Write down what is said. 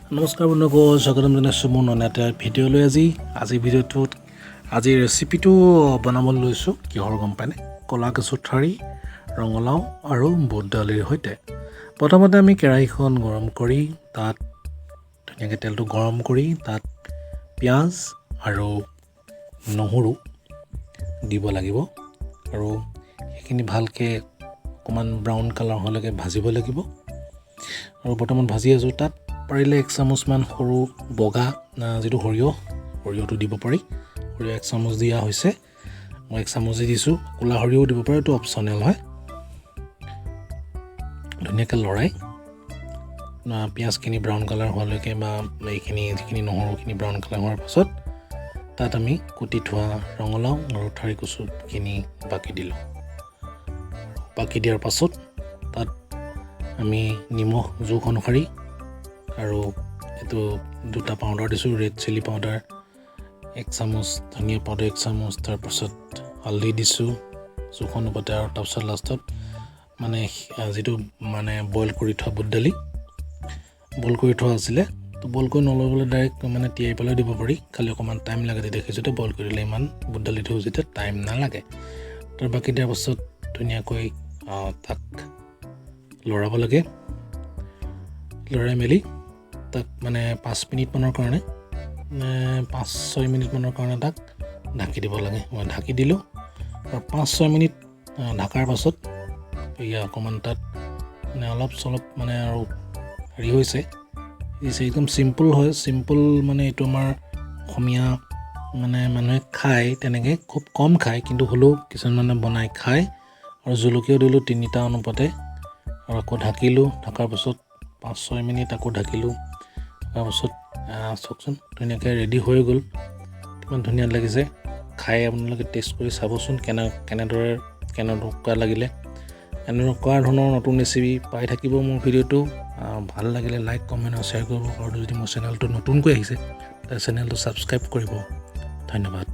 নমস্কাৰ বন্ধুসকল, স্বাগতম জনাইছোঁ মোৰ নতুন এটা ভিডিঅ'লৈ। আজিৰ ভিডিঅ'টোত আজিৰ ৰেচিপিটো বনাবলৈ লৈছোঁ কিহৰ গম পায়নে? কলা কচু ঠাৰি, ৰঙালাও আৰু বুট দালিৰ সৈতে। প্ৰথমতে আমি কেৰাহীখন গৰম কৰি তাত ধুনীয়াকৈ তেলটো গৰম কৰি তাত পিঁয়াজ আৰু নহৰু দিব লাগিব আৰু সেইখিনি ভালকৈ অকণমান ব্ৰাউন কালাৰ হোৱালৈকে ভাজিব লাগিব। আৰু বৰ্তমান ভাজি আছোঁ। তাত পাৰিলে 1 চামুচমান সৰু বগা যিটো সৰিয়হটো দিব পাৰি। সৰিয়হ 1 চামুচ দিয়া হৈছে, মই 1 চামুচেই দিছোঁ। ক'লা সৰিয়হও দিব পাৰে, এইটো অপশ্যনেল হয়। ধুনীয়াকৈ লৰাই পিঁয়াজখিনি ব্ৰাউন কালাৰ হোৱালৈকে বা যিখিনি নহৰুখিনি ব্ৰাউন কালাৰ হোৱাৰ পাছত তাত আমি কুটি থোৱা ৰঙালাও আৰু ঠাৰি কচুখিনি বাকি দিলোঁ। বাকি দিয়াৰ পাছত তাত আমি নিমখ জোখ অনুসৰি আৰু এইটো 2টা পাউডাৰ দিছোঁ, ৰেড চিলি পাউডাৰ 1 চামুচ, ধনিয়া পাউডাৰ 1 চামুচ, তাৰপাছত হালধি দিছোঁ জোখ অনুপাতে। আৰু তাৰপিছত লাষ্টত যিটো বইল কৰি থোৱা বুট দালি বইল কৰি থোৱা আছিলে, তো বইল কৰি নলৈ পেলাই ডাইৰেক্ট তিয়াই পেলাই দিব পাৰি। খালি অকণমান টাইম লাগে, দেখিছোঁ বইল কৰি দিলে ইমান বুট দালিটো যেতিয়া টাইম নালাগে। তাৰ বাকী দিয়াৰ পাছত ধুনীয়াকৈ তাক লৰাব লাগে। লৰাই মেলি তাক 5 মিনিটমানৰ কাৰণে 5-6 মিনিটমানৰ কাৰণে তাক ঢাকি দিব লাগে। মই ঢাকি দিলোঁ আৰু 5-6 মিনিট ঢাকাৰ পাছত অকণমান তাত অলপ চলপ আৰু হেৰি হৈছে। একদম চিম্পুল হয়। চিম্পুল এইটো আমাৰ অসমীয়া মানুহে খায়, তেনেকৈ খুব কম খায়, কিন্তু হ'লেও কিছুমানে বনাই খায়। আৰু জলকীয়াও দিলোঁ 3টা অনুপাতে আৰু আকৌ ঢাকিলোঁ। ঢাকাৰ পাছত 5-6 মিনিট আকৌ ঢাকিলোঁ। তাৰপাছত চাওকচোন ধুনীয়াকৈ ৰেডি হৈ গ'ল। কিমান ধুনীয়া লাগিছে খাই। আপোনালোকে টেষ্ট কৰি চাবচোন কেনেকুৱা লাগিলে। এনেকুৱা ধৰণৰ নতুন ৰেচিপি পাই থাকিব মোৰ ভিডিঅ'টো। ভাল লাগিলে লাইক, কমেণ্ট আৰু শ্বেয়াৰ কৰিব। আৰু যদি মোৰ চেনেলটো নতুনকৈ আহিছে তাৰ চেনেলটো ছাবস্ক্ৰাইব কৰিব। ধন্যবাদ।